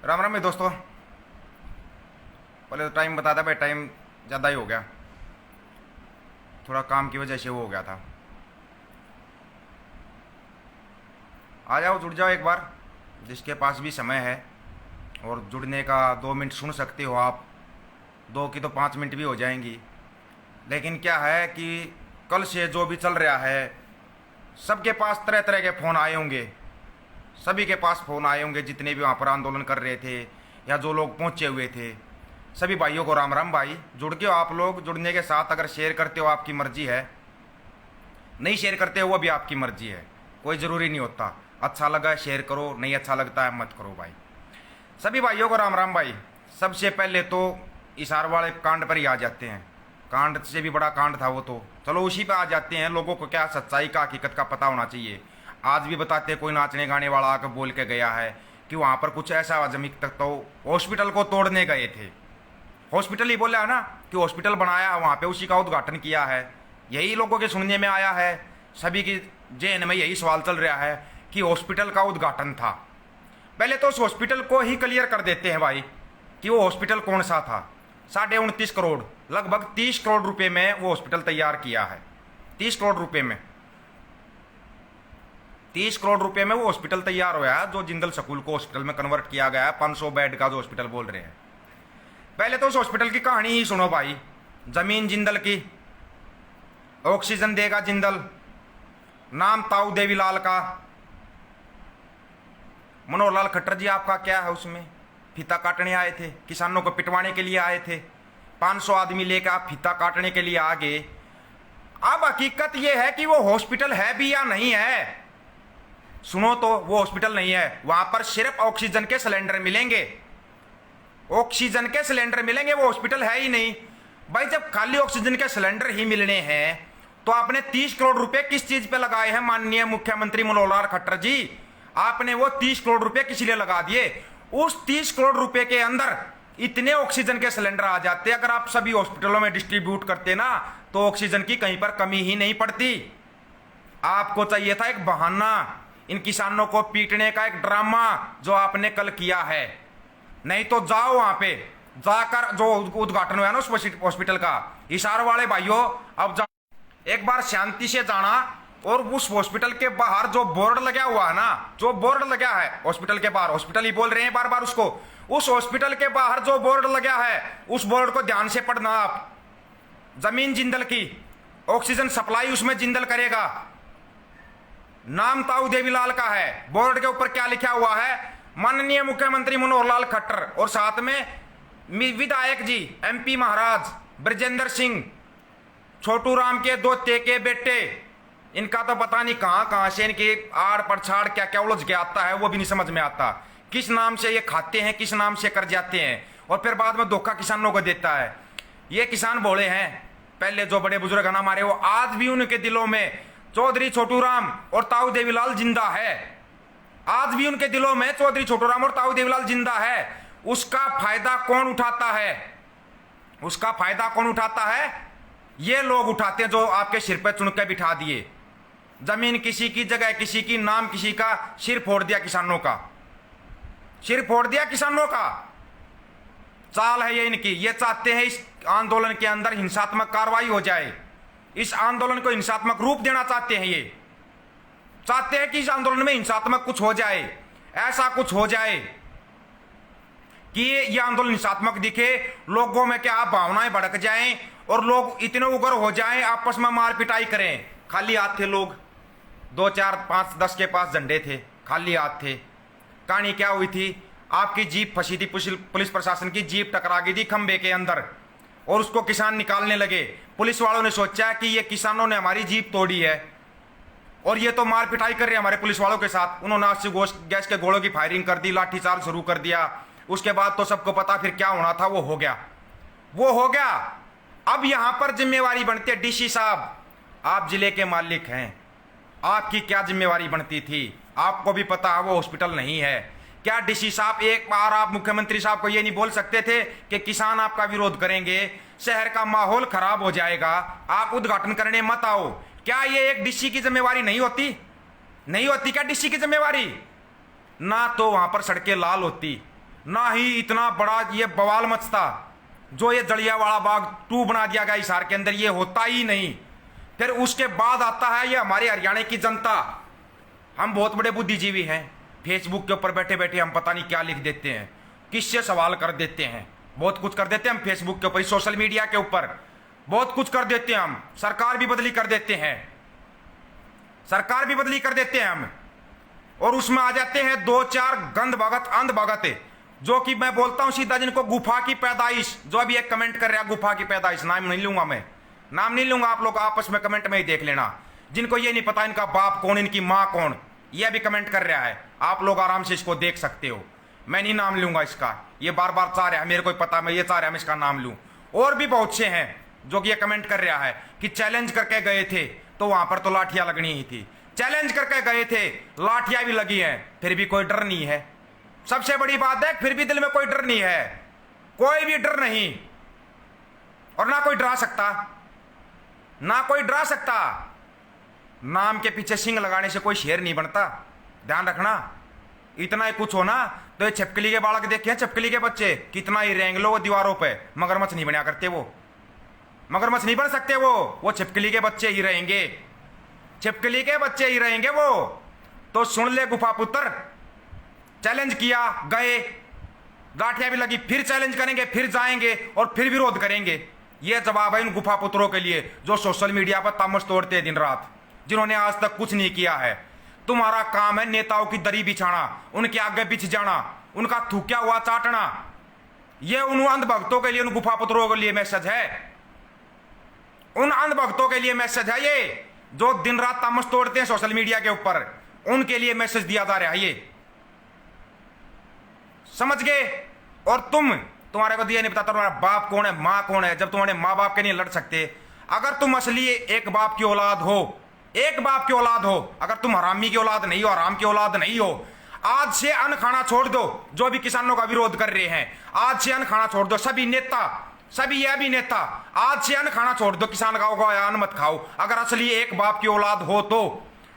राम राम भाई दोस्तों। पहले तो टाइम बता था भाई, टाइम ज़्यादा ही हो गया, थोड़ा काम की वजह से वो हो गया था। आ जाओ, जुड़ जाओ एक बार, जिसके पास भी समय है और जुड़ने का 2 मिनट सुन सकते हो आप। 2 की तो 5 मिनट भी हो जाएंगी। लेकिन क्या है कि कल से जो भी चल रहा है, सबके पास तरह तरह के फ़ोन आए होंगे, सभी के पास फ़ोन आए होंगे, जितने भी वहाँ पर आंदोलन कर रहे थे या जो लोग पहुँचे हुए थे। सभी भाइयों को राम राम भाई। जुड़ के हो आप लोग, जुड़ने के साथ अगर शेयर करते हो आपकी मर्जी है, नहीं शेयर करते हो वो भी आपकी मर्जी है, कोई ज़रूरी नहीं होता। अच्छा लगा शेयर करो, नहीं अच्छा लगता है मत करो भाई। सभी भाइयों को राम राम भाई। सबसे पहले तो इशार वाले कांड पर ही आ जाते हैं। कांड से भी बड़ा कांड था वो, तो चलो उसी पे आ जाते हैं। लोगों को क्या सच्चाई का, हकीकत का पता होना चाहिए। आज भी बताते हैं, कोई नाचने गाने वाला आकर बोल के गया है कि वहाँ पर कुछ ऐसा जमीन तक तो हॉस्पिटल को तोड़ने गए थे। हॉस्पिटल ही बोला है ना कि हॉस्पिटल बनाया वहाँ पे, उसी का उद्घाटन किया है। यही लोगों के सुनने में आया है, सभी की जेन में यही सवाल चल रहा है कि हॉस्पिटल का उद्घाटन था। पहले तो उस हॉस्पिटल को ही क्लियर कर देते हैं भाई कि वो हॉस्पिटल कौन सा था। 29.5 करोड़, लगभग 30 करोड़ रुपए में वो हॉस्पिटल तैयार किया है। 30 करोड़ रुपए में, 30 करोड़ रुपए में वो हॉस्पिटल तैयार हुआ है, जो जिंदल स्कूल को हॉस्पिटल में कन्वर्ट किया गया है। 500 बेड का जो हॉस्पिटल बोल रहे हैं। पहले तो उस हॉस्पिटल की कहानी ही सुनो भाई। जमीन जिंदल की, ऑक्सीजन देगा जिंदल, नाम ताऊ देवीलाल का। मनोहर लाल खट्टर जी आपका क्या है उसमें? फीता काटने आए थे, किसानों को पिटवाने के लिए आए थे। 500 आदमी लेकर आप फीता काटने के लिए आ गए। अब हकीकत यह है कि वो हॉस्पिटल है भी या नहीं है। सुनो तो, वो हॉस्पिटल नहीं है, वहां पर सिर्फ ऑक्सीजन के सिलेंडर मिलेंगे। ऑक्सीजन के सिलेंडर मिलेंगे, वो हॉस्पिटल है ही नहीं भाई। जब खाली ऑक्सीजन के सिलेंडर ही मिलने हैं तो आपने 30 करोड़ रुपए किस चीज पे लगाए हैं माननीय मुख्यमंत्री मनोहर लाल खट्टर जी? आपने वो 30 करोड़ रुपए किस लिए लगा दिए? उस 30 करोड़ रुपए के अंदर इतने ऑक्सीजन के सिलेंडर आ जाते। अगर आप सभी हॉस्पिटलों में डिस्ट्रीब्यूट करते ना, तो ऑक्सीजन की कहीं पर कमी ही नहीं पड़ती। आपको चाहिए था एक बहाना, इन किसानों को पीटने का एक ड्रामा, जो आपने कल किया है। नहीं तो जाओ वहां पे जाकर, जो उद्घाटन हुआ ना उस हॉस्पिटल का, इशार वाले भाइयों अब जा, एक बार शांति से जाना। और उस हॉस्पिटल के बाहर जो बोर्ड लगा हुआ है ना, जो बोर्ड लगा है हॉस्पिटल के बाहर, हॉस्पिटल ही बोल रहे हैं बार बार उसको, उस हॉस्पिटल के बाहर जो बोर्ड लगा है, उस बोर्ड को ध्यान से पढ़ना आप। जमीन जिंदल की, ऑक्सीजन सप्लाई उसमें जिंदल करेगा, नाम ताऊ देवीलाल का है। बोर्ड के ऊपर क्या लिखा हुआ है? माननीय मुख्यमंत्री मनोहर लाल खट्टर, और साथ में विधायक जी MP महाराज ब्रजेंद्र सिंह, छोटू राम के 2 के बेटे। इनका तो पता नहीं कहां कहां से इनकी आड़ पड़छाड़ क्या क्या उलझ के आता है, वो भी नहीं समझ में आता। किस नाम से ये खाते हैं, किस नाम से कर जाते हैं, और फिर बाद में धोखा किसानों को देता है। ये किसान बोले हैं, पहले जो बड़े बुजुर्ग ना हमारे, वो आज भी उनके दिलों में चौधरी छोटू राम और ताऊ देवीलाल जिंदा है। आज भी उनके दिलों में चौधरी छोटू राम और ताऊ देवीलाल जिंदा है। उसका फायदा कौन उठाता है? उसका फायदा कौन उठाता है? ये लोग उठाते हैं जो आपके सिर पर चुन के बिठा दिए। जमीन किसी की, जगह किसी की, नाम किसी का, सिर फोड़ दिया किसानों का, सिर फोड़ दिया किसानों का। चाल है ये इनकी। ये चाहते हैं इस आंदोलन के अंदर हिंसात्मक कार्रवाई हो जाए, इस आंदोलन को हिंसात्मक रूप देना चाहते हैं। ये चाहते हैं कि इस आंदोलन में हिंसात्मक कुछ हो जाए, ऐसा कुछ हो जाए कि ये आंदोलन हिंसात्मक दिखे, लोगों में क्या भावनाएं भड़क जाएं और लोग इतने उग्र हो जाएं, आपस में मार पिटाई करें। खाली हाथ थे लोग, 2 4 5 10 के पास झंडे थे, खाली हाथ थे। कहानी क्या हुई थी? आपकी जीप फंसी थी, पुलिस प्रशासन की जीप टकरा गई थी खंबे के अंदर, और उसको किसान निकालने लगे। पुलिस वालों ने सोचा कि ये किसानों ने हमारी जीप तोड़ी है और ये तो मार पिटाई कर रहे हैं हमारे पुलिस वालों के साथ। उन्होंने आग से गैस के गोलों की फायरिंग कर दी, लाठीचार्ज शुरू कर दिया। उसके बाद तो सबको पता फिर क्या होना था, वो हो गया, वो हो गया। अब यहां पर जिम्मेवारी बनती है, DC साहब आप जिले के मालिक हैं, आपकी क्या जिम्मेवारी बनती थी? आपको भी पता है वो हॉस्पिटल नहीं है। क्या DC साहब एक बार आप मुख्यमंत्री साहब को ये नहीं बोल सकते थे कि किसान आपका विरोध करेंगे, शहर का माहौल खराब हो जाएगा, आप उद्घाटन करने मत आओ? क्या ये एक DC की जिम्मेवारी नहीं होती? नहीं होती क्या DC की जिम्मेवारी? ना तो वहां पर सड़कें लाल होती, ना ही इतना बड़ा ये बवाल मचता जो ये जलियांवाला बाग 2 बना दिया गया हिसार के अंदर, ये होता ही नहीं। फिर उसके बाद आता है ये हमारे हरियाणा की जनता। हम बहुत बड़े बुद्धिजीवी हैं, फेसबुक के ऊपर बैठे बैठे हम पता नहीं क्या लिख देते हैं, किससे सवाल कर देते हैं, बहुत कुछ कर देते हैं हम फेसबुक के ऊपर, सोशल मीडिया के ऊपर बहुत कुछ कर देते हैं हम। सरकार भी बदली कर देते हैं, सरकार भी बदली कर देते हैं हम, और उसमें आ जाते हैं 2-4 गंध भगत अंध भगत, जो कि मैं बोलता हूं सीधा, जिनको गुफा की पैदाइश, जो अभी एक कमेंट कर रहा है गुफा की पैदाइश, नाम नहीं लूंगा मैं, नाम नहीं लूंगा, आप लोग आपस में कमेंट में ही देख लेना। जिनको ये नहीं पता इनका बाप कौन, इनकी माँ कौन, यह भी कमेंट कर रहा है, आप लोग आराम से इसको देख सकते हो। मैं नहीं नाम लूंगा इसका, ये बार बार चाह रहा है, मेरे को पता, मैं ये चाह रहा है मैं इसका नाम लूं। और भी बहुत से हैं जो कि ये कमेंट कर रहा है कि चैलेंज करके गए थे तो वहां पर तो लाठियां लगनी ही थी, चैलेंज करके गए थे लाठियां भी लगी हैं, फिर भी कोई डर नहीं है। सबसे बड़ी बात है, फिर भी दिल में कोई डर नहीं है, कोई भी डर नहीं, और ना कोई डरा सकता, ना कोई डरा सकता। नाम के पीछे सिंग लगाने से कोई शेर नहीं बनता, ध्यान रखना। इतना ही कुछ हो ना तो ये छिपकली के बालक देखे हैं, छिपकली के बच्चे, कितना ही रेंग लो वो दीवारों पे, मगरमच्छ नहीं बना करते, वो मगरमच्छ नहीं बन सकते, वो छिपकली के बच्चे ही रहेंगे, छिपकली के बच्चे ही रहेंगे वो। तो सुन ले गुफा पुत्र, चैलेंज किया, गए, लाठियां भी लगी, फिर चैलेंज करेंगे, फिर जाएंगे और फिर विरोध करेंगे। यह जवाब है इन गुफा पुत्रों के लिए जो सोशल मीडिया पर तामस तोड़ते हैं दिन रात, जिन्होंने आज तक कुछ नहीं किया है। तुम्हारा काम है नेताओं की दरी बिछाना, उनके आगे बिछ जाना, उनका थूकिया हुआ चाटना। यह उन अंध भक्तों के लिए, उन गुफा पुत्रों के लिए मैसेज है, उन अंध भक्तों के लिए मैसेज है ये, जो दिन रात तामस तोड़ते हैं सोशल मीडिया के ऊपर, उनके लिए मैसेज दिया जा रहा है ये, समझ गए। और तुम्हारे को दिया नहीं पता तुम्हारा बाप कौन है, मां कौन है, जब तुम्हारे मां बाप के नहीं लड़ सकते। अगर तुम असली एक बाप की औलाद हो, एक बाप की औलाद हो, अगर तुम हरामी की औलाद नहीं हो, हराम की औलाद नहीं हो, आज से अन्न खाना छोड़ दो। जो भी किसानों का विरोध कर रहे हैं, आज से अन्न खाना छोड़ दो। सभी नेता, सभी ये भी नेता, आज से अन्न खाना छोड़ दो, किसान का उगाया अन्न मत खाओ। अगर असली एक बाप की औलाद हो तो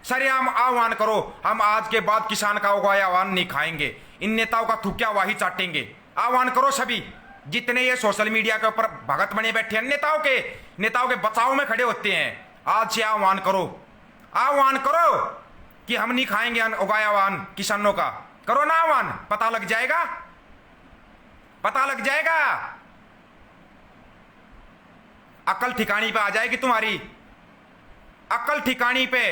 सरेआम आह्वान करो, हम आज के बाद किसान का उगाया अन्न नहीं खाएंगे, इन नेताओं का थूकिया हुआ ही चाटेंगे। आह्वान करो सभी, जितने ये सोशल मीडिया के ऊपर भगत बने बैठे हैं, नेताओं के बचाव में खड़े होते हैं, आज से आह्वान करो, आह्वान करो कि हम नहीं खाएंगे उगाया हुआ अन्न किसानों का। करो ना आह्वान, पता लग जाएगा, पता लग जाएगा, अकल ठिकानी पे आ जाएगी तुम्हारी, अकल ठिकानी पे,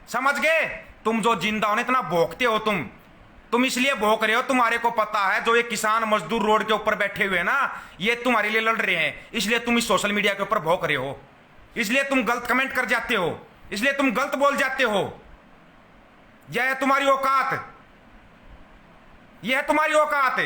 समझ गए। तुम जो जिंदा हो ना, इतना भोंकते हो तुम इसलिए भोंक रहे हो, तुम्हारे को पता है जो ये किसान मजदूर रोड के ऊपर बैठे हुए हैं ना, ये तुम्हारे लिए लड़ रहे हैं, इसलिए तुम इस सोशल मीडिया के ऊपर भोंक रहे हो, इसलिए तुम गलत कमेंट कर जाते हो, इसलिए तुम गलत बोल जाते हो। यह है तुम्हारी औकात, यह है तुम्हारी औकात।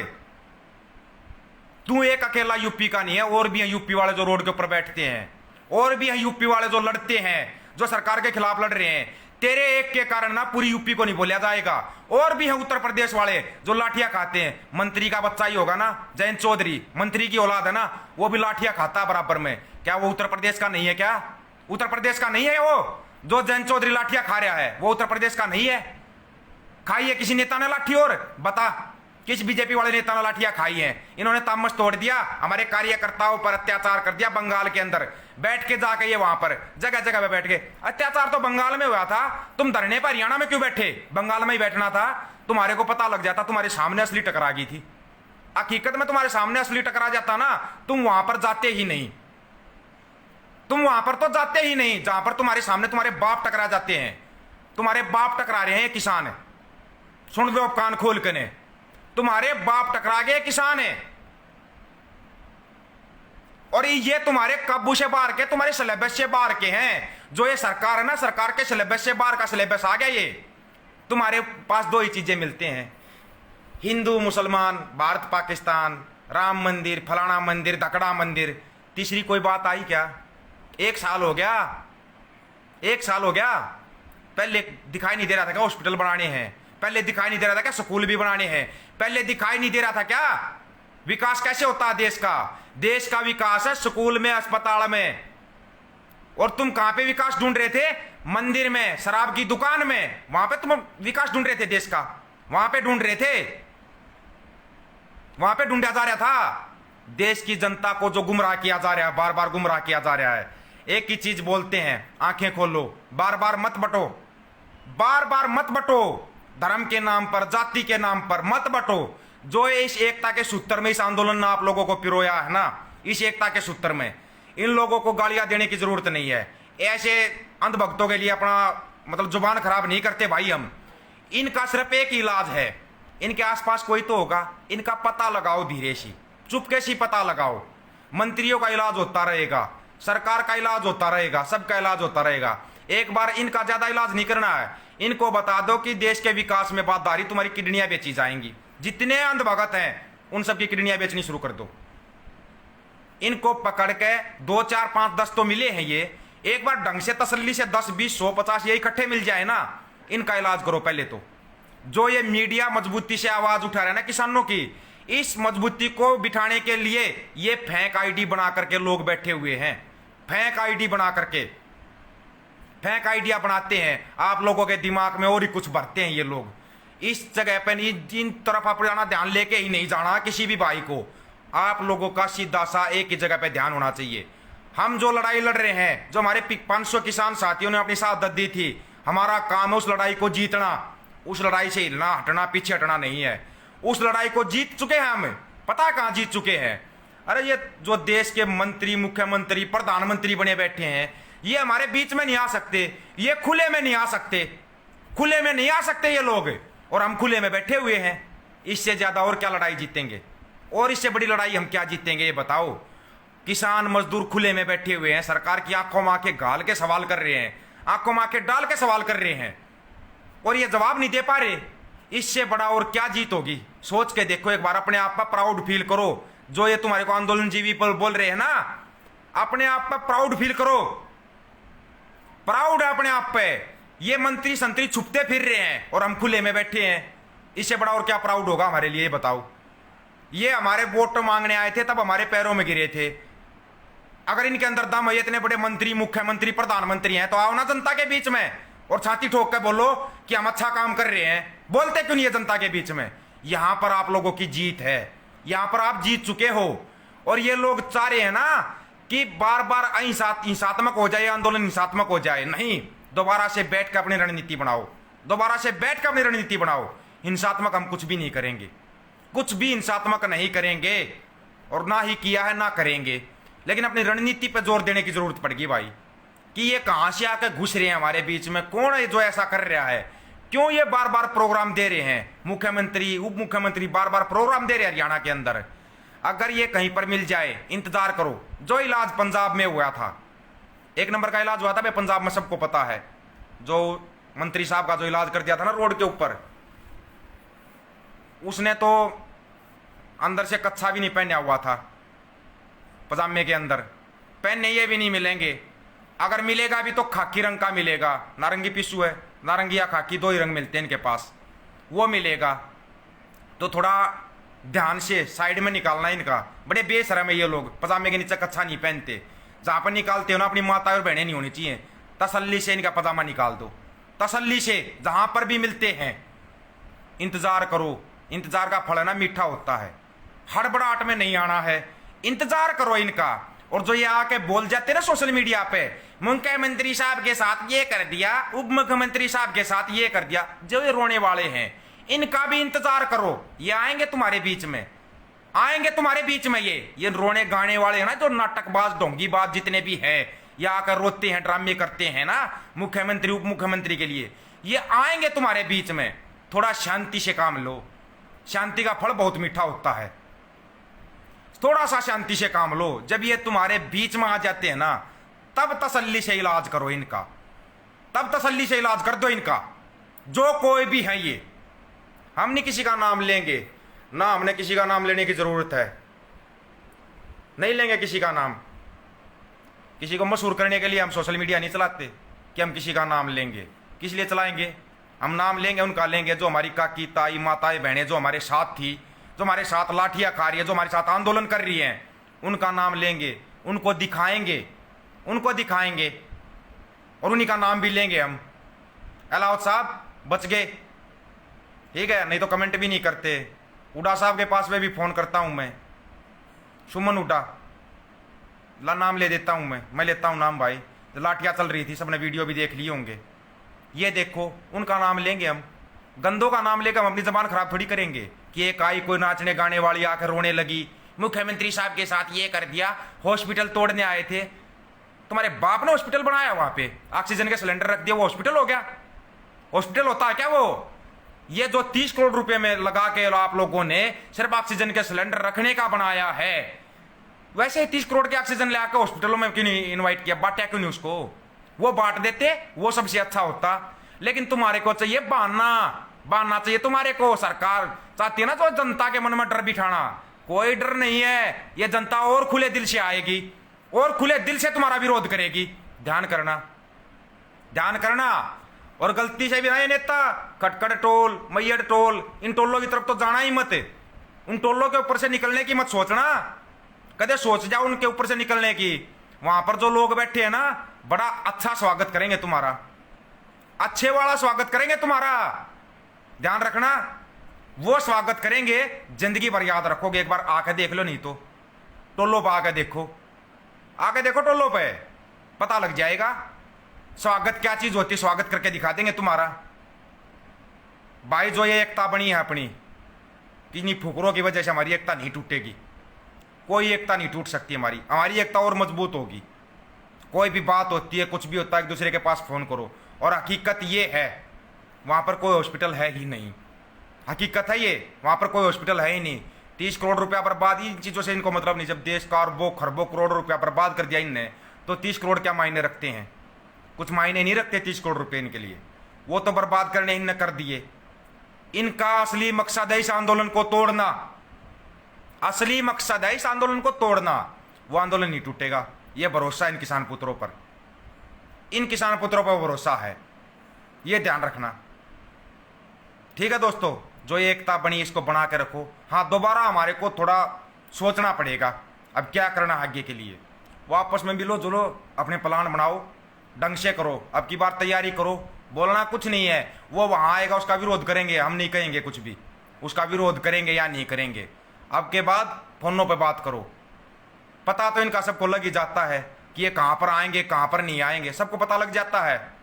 तू एक अकेला यूपी का नहीं है, और भी हैं यूपी वाले जो रोड के ऊपर बैठते हैं, और भी हैं यूपी वाले जो लड़ते हैं, जो सरकार के खिलाफ लड़ रहे हैं। तेरे एक के कारण ना पूरी यूपी को नहीं बोला जाएगा। और भी हैं उत्तर प्रदेश वाले जो लाठियां खाते हैं, मंत्री का बच्चा ही होगा ना, जयंत चौधरी मंत्री की औलाद है ना, वो भी लाठियां खाता है बराबर में। क्या वो उत्तर प्रदेश का नहीं है? क्या उत्तर प्रदेश का नहीं है? वो जो जयंत चौधरी लाठियां खा रहा है वो उत्तर प्रदेश का नहीं है? खाई है किसी नेता ने लाठी? और बता किस बीजेपी वाले नेता ने लाठियां खाई हैं? इन्होंने तामस तोड़ दिया, हमारे कार्यकर्ताओं पर अत्याचार कर दिया बंगाल के अंदर बैठ के, जाके ये वहां पर जगह जगह पे बैठ के। अत्याचार तो बंगाल में हुआ था, तुम धरने पर हरियाणा में क्यों बैठे? बंगाल में ही बैठना था, तुम्हारे को पता लग जाता, तुम्हारे सामने असली टकरा गई थी। हकीकत में तुम्हारे सामने असली टकरा जाता ना, तुम वहां पर जाते ही नहीं, तुम वहां पर तो जाते ही नहीं जहां पर तुम्हारे सामने तुम्हारे बाप टकरा जाते हैं। तुम्हारे बाप टकरा रहे हैं किसान, सुन लो कान खोल के ने, तुम्हारे बाप टकरा गए किसान है। और ये तुम्हारे काबू से बाहर के, तुम्हारे सिलेबस से बाहर के हैं। जो ये सरकार है ना, सरकार के सिलेबस से बाहर का सिलेबस आ गया। ये तुम्हारे पास दो ही चीजें मिलते हैं, हिंदू मुसलमान, भारत पाकिस्तान, राम मंदिर, फलाना मंदिर, धकड़ा मंदिर। तीसरी कोई बात आई क्या? 1 साल हो गया, 1 साल हो गया। पहले दिखाई नहीं दे रहा था क्या हॉस्पिटल बनाने हैं? पहले दिखाई नहीं दे रहा था क्या स्कूल भी बनाने हैं? पहले दिखाई नहीं दे रहा था क्या विकास कैसे होता है देश का? देश का विकास है स्कूल में, अस्पताल में। और तुम कहां पे विकास ढूंढ रहे थे? मंदिर में, शराब की दुकान में, वहां पे तुम विकास ढूंढ रहे थे देश का, वहां पे ढूंढ रहे थे। वहां पे ढूंढा जा रहा था। देश की जनता को जो गुमराह किया जा रहा है, बार बार गुमराह किया जा रहा है। एक ही चीज बोलते हैं, आंखें खोलो, बार बार मत बटो, बार बार मत बटो, धर्म के नाम पर, जाति के नाम पर मत बटो। जो इस एकता के सूत्र में इस आंदोलन ने आप लोगों को पिरोया है ना, इस एकता के सूत्र में इन लोगों को गालियां देने की जरूरत नहीं है। ऐसे अंधभक्तों के लिए अपना मतलब जुबान खराब नहीं करते भाई हम। इनका सिर्फ एक इलाज है, इनके आसपास कोई तो होगा, इनका पता लगाओ, धीरे सी चुपके सी पता लगाओ। मंत्रियों का इलाज होता रहेगा, सरकार का इलाज होता रहेगा, सबका इलाज होता रहेगा। एक बार इनका ज्यादा इलाज नहीं करना है, इनको बता दो कि देश के विकास में बाधारी तुम्हारी किडनियां बेची जाएंगी। जितने अंधभगत हैं उन सबकी किडनियां बेचनी शुरू कर दो। इनको पकड़ के 2 4 5 10 तो मिले हैं, ये एक बार ढंग से तसल्ली से 10 20 100 50 ये इकट्ठे मिल जाए ना, इनका इलाज करो पहले तो। जो ये मीडिया मजबूती से आवाज उठा रहा है ना किसानों की, इस मजबूती को बिठाने के लिए ये फेक आईडी बना करके लोग बैठे हुए हैं। फेक आईडी बना करके फेक आइडिया बनाते हैं, आप लोगों के दिमाग में और ही कुछ भरते हैं ये लोग। इस जगह पर इन तरफ अपना ध्यान लेके ही नहीं जाना किसी भी भाई को। आप लोगों का सीधा सा एक ही जगह पे ध्यान होना चाहिए। हम जो लड़ाई लड़ रहे हैं, जो हमारे 500 किसान साथियों ने अपनी शहादत दी थी, हमारा काम है उस लड़ाई को जीतना। उस लड़ाई से हिलना हटना पीछे हटना नहीं है। उस लड़ाई को जीत चुके हैं हम, पता है कहां जीत चुके हैं। अरे ये जो देश के मंत्री, मुख्यमंत्री, प्रधानमंत्री बने बैठे हैं, ये हमारे बीच में नहीं आ सकते, ये खुले में नहीं आ सकते, खुले में नहीं आ सकते ये लोग, और हम खुले में बैठे हुए हैं। इससे ज्यादा और क्या लड़ाई जीतेंगे, और इससे बड़ी लड़ाई हम क्या जीतेंगे ये बताओ। किसान मजदूर खुले में बैठे हुए हैं, सरकार की आंखों में आंखें गाल के सवाल कर रहे हैं, आंखों में आंखें डाल के सवाल कर रहे हैं, और ये जवाब नहीं दे पा रहे। इससे बड़ा और क्या जीत होगी, सोच के देखो एक बार, अपने आप पर प्राउड फील करो। जो ये तुम्हारे को आंदोलन जीवी पर बोल रहे हैं ना, अपने आप पर प्राउड फील करो, प्राउड है अपने आप पे। ये मंत्री संतरी छुपते फिर रहे हैं और हम खुले में बैठे हैं, इससे बड़ा और क्या प्राउड होगा हमारे लिए बताओ। ये हमारे वोट मांगने आए थे तब हमारे पैरों में गिरे थे। अगर इनके अंदर दम है, इतने बड़े मंत्री, मुख्यमंत्री, प्रधानमंत्री हैं, तो आओ ना जनता के बीच में और छाती ठोक के बोलो कि हम अच्छा काम कर रहे हैं। बोलते क्यों नहीं है जनता के बीच में। यहां पर आप लोगों की जीत है, यहां पर आप जीत चुके हो। और ये लोग चाह रहे हैं ना कि बार बार हिंसात्मक हो जाए, आंदोलन हिंसात्मक हो जाए। नहीं, दोबारा से बैठ कर अपनी रणनीति बनाओ, दोबारा से बैठ कर अपनी रणनीति बनाओ। हिंसात्मक हम कुछ भी नहीं करेंगे, कुछ भी हिंसात्मक नहीं करेंगे, और ना ही किया है ना करेंगे। लेकिन अपनी रणनीति पर जोर देने की जरूरत पड़ेगी भाई, कि ये कहां से आकर घुस रहे हैं हमारे बीच में, कौन है जो ऐसा कर रहा है, क्यों ये बार बार प्रोग्राम दे रहे हैं। मुख्यमंत्री, उप मुख्यमंत्री बार बार प्रोग्राम दे रहे हैं हरियाणा के अंदर। अगर ये कहीं पर मिल जाए, इंतजार करो। जो इलाज पंजाब में हुआ था, 1 नंबर का इलाज हुआ था भाई पंजाब में, सबको पता है। जो मंत्री साहब का जो इलाज कर दिया था ना रोड के ऊपर, उसने तो अंदर से कच्छा भी नहीं पहना हुआ था, पजामे के अंदर पहने ये भी नहीं मिलेंगे। अगर मिलेगा भी तो खाकी रंग का मिलेगा, नारंगी पिस्सू है, नारंगी या खाकी 2 ही रंग मिलते हैं इनके पास, वो मिलेगा। तो थोड़ा ध्यान से साइड में निकालना इनका। बड़े बेशरम है ये लोग, पजामे के नीचे कच्छा नहीं पहनते। जहां पर निकालते हो ना, अपनी माता और बहनें नहीं होनी चाहिए। तसल्ली से इनका पजामा निकाल दो, तसल्ली से, जहां पर भी मिलते हैं। इंतजार करो, इंतजार का फल ना मीठा होता है, हड़बड़ाहट में नहीं आना है, इंतजार करो इनका। और जो ये आके बोल जाते ना सोशल मीडिया पे, मुख्यमंत्री साहब के साथ ये कर दिया, उप मुख्यमंत्री साहब के साथ ये कर दिया, जो ये रोने वाले हैं, इनका भी इंतजार करो। ये आएंगे तुम्हारे बीच में, आएंगे तुम्हारे बीच में। ये रोने गाने वाले हैं ना, जो नाटकबाज ढोंगीबाज जितने भी हैं, ये आकर रोते हैं, ड्रामे करते हैं ना मुख्यमंत्री उप मुख्यमंत्री के लिए, ये आएंगे तुम्हारे बीच में। थोड़ा शांति से काम लो, शांति का फल बहुत मीठा होता है। थोड़ा सा शांति से काम लो। जब ये तुम्हारे बीच में आ जाते हैं ना, तब तसल्ली से इलाज करो इनका, तब तसल्ली से इलाज कर दो इनका। जो कोई भी है ये, हम नहीं किसी का नाम लेंगे ना, हमने किसी का नाम लेने की जरूरत है, नहीं लेंगे किसी का नाम। किसी को मशहूर करने के लिए हम सोशल मीडिया नहीं चलाते कि हम किसी का नाम लेंगे। किस लिए चलाएंगे? हम नाम लेंगे उनका लेंगे जो हमारी काकी, ताई, माताएं, बहनें जो हमारे साथ थी, जो हमारे साथ लाठियां खा रही है, जो हमारे साथ आंदोलन कर रही हैं, उनका नाम लेंगे, उनको दिखाएंगे, उनको दिखाएंगे, और उन्हीं का नाम भी लेंगे हम। अलाउद साहब बच गए, ठीक है, नहीं तो कमेंट भी नहीं करते। उड़ा साहब के पास में भी फोन करता हूं मैं, सुमन उड़ा, ला नाम ले देता हूं मैं लेता हूं नाम भाई। लाठियां चल रही थी, सबने वीडियो भी देख लिए होंगे। ये देखो उनका नाम लेंगे हम, गंदों का नाम लेकर हम अपनी जबान खराब थोड़ी करेंगे कि एक आई कोई नाचने गाने वाली आकर रोने लगी, मुख्यमंत्री साहब के साथ ये कर दिया, हॉस्पिटल तोड़ने आए थे। तुम्हारे बाप ने हॉस्पिटल बनाया वहां पे, ऑक्सीजन के सिलेंडर रख दिया, वो हॉस्पिटल हो गया? हॉस्पिटल होता है क्या वो? ये जो 30 करोड़ रुपए में लगा के आप लोगों ने सिर्फ ऑक्सीजन के सिलेंडर रखने का बनाया है, वैसे ही 30 करोड़ के ऑक्सीजन ले आकर हॉस्पिटलों में क्यों नहीं इन्वाइट किया? बांटा क्यों नहीं उसको? वो बांट देते, वो सबसे अच्छा होता। लेकिन तुम्हारे को चाहिए बहाना चाहिए तुम्हारे को। सरकार चाहती है ना तो जनता के मन में डर बिठाना, कोई डर नहीं है। ये जनता और खुले दिल से आएगी और खुले दिल से तुम्हारा विरोध करेगी। ध्यान करना। और गलती से भी ना ये नेता खटखट टोल, मैयड़ टोल, इन टोलों की तरफ तो जाना ही मत। उन टोलों के ऊपर से निकलने की मत सोचना, कदे सोच जाओ उनके ऊपर से निकलने की। वहां पर जो लोग बैठे हैं ना, बड़ा अच्छा स्वागत करेंगे तुम्हारा, अच्छे वाला स्वागत करेंगे तुम्हारा। ध्यान रखना, वो स्वागत करेंगे, जिंदगी भर याद रखोगे। एक बार आके देख लो, नहीं तो टोलो पे आके देखो, टोलो पे पता लग जाएगा स्वागत क्या चीज होती। स्वागत करके दिखा देंगे तुम्हारा भाई। जो ये एकता बनी है अपनी, किन्हीं फुकरों की वजह से हमारी एकता नहीं टूटेगी, कोई एकता नहीं टूट सकती हमारी एकता और मजबूत होगी। कोई भी बात होती है, कुछ भी होता है, एक दूसरे के पास फोन करो। और हकीकत ये है, वहां पर कोई हॉस्पिटल है ही नहीं। हकीकत है ये, वहां पर कोई हॉस्पिटल है ही नहीं। 30 करोड़ रुपया बर्बाद, इन चीजों से इनको मतलब नहीं। जब देश का अरबों खरबों करोड़ रुपया बर्बाद कर दिया इनने, तो 30 करोड़ क्या मायने रखते हैं? कुछ मायने नहीं रखते 30 करोड़ रुपए इनके लिए। वो तो बर्बाद करने इनने कर दिए। इनका असली मकसद है इस आंदोलन को तोड़ना, असली मकसद है इस आंदोलन को तोड़ना। वो आंदोलन नहीं टूटेगा, ये भरोसा इन किसान पुत्रों पर, इन किसान पुत्रों पर भरोसा है, ये ध्यान रखना। ठीक है दोस्तों, जो ये एकता बनी इसको बना के रखो। हाँ, दोबारा हमारे को थोड़ा सोचना पड़ेगा अब क्या करना आगे के लिए। वापस में मिलो जुलो, अपने प्लान बनाओ, ढंग से करो। अब की बार तैयारी करो, बोलना कुछ नहीं है। वो वहां आएगा, उसका विरोध करेंगे, हम नहीं कहेंगे कुछ भी, उसका विरोध करेंगे या नहीं करेंगे। अब के बाद फोनों पे बात करो। पता तो इनका सबको लग ही जाता है कि ये कहां पर आएंगे कहां पर नहीं आएंगे, सबको पता लग जाता है।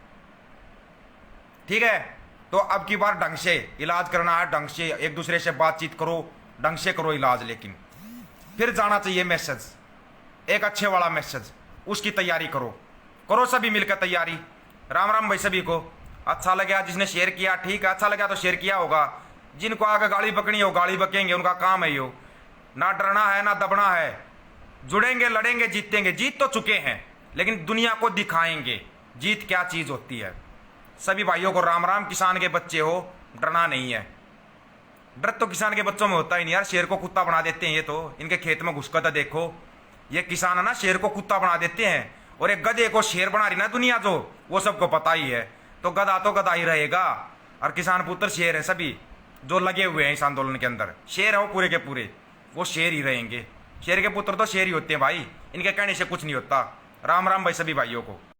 ठीक है, तो अब की बार ढंग से इलाज करना है, ढंग से एक दूसरे से बातचीत करो, ढंग से करो इलाज। लेकिन फिर जाना चाहिए मैसेज, एक अच्छे वाला मैसेज, उसकी तैयारी करो सभी मिलकर तैयारी। राम राम भाई सभी को। अच्छा लगा जिसने शेयर किया, ठीक है, अच्छा लगा तो शेयर किया होगा। जिनको आगे गाड़ी बकनी हो गाड़ी बकेंगे, उनका काम है यो। ना डरना है ना दबना है, जुड़ेंगे, लड़ेंगे, जीतेंगे। जीत तो चुके हैं, लेकिन दुनिया को दिखाएंगे जीत क्या चीज होती है। सभी भाइयों को राम राम। किसान के बच्चे हो, डरना नहीं है। डर तो किसान के बच्चों में होता ही नहीं यार, शेर को कुत्ता बना देते हैं ये तो। इनके खेत में घुसकर तो देखो, ये किसान है ना, शेर को कुत्ता बना देते हैं। और एक गधे को शेर बना रही ना दुनिया, जो वो सबको पता ही है। तो गधा ही रहेगा, और किसान पुत्र शेर है। सभी जो लगे हुए हैं इस आंदोलन के अंदर शेर है, वो पूरे के पूरे वो शेर ही रहेंगे। शेर के पुत्र तो शेर ही होते हैं भाई, इनके कहने से कुछ नहीं होता। राम राम भाई सभी भाइयों को।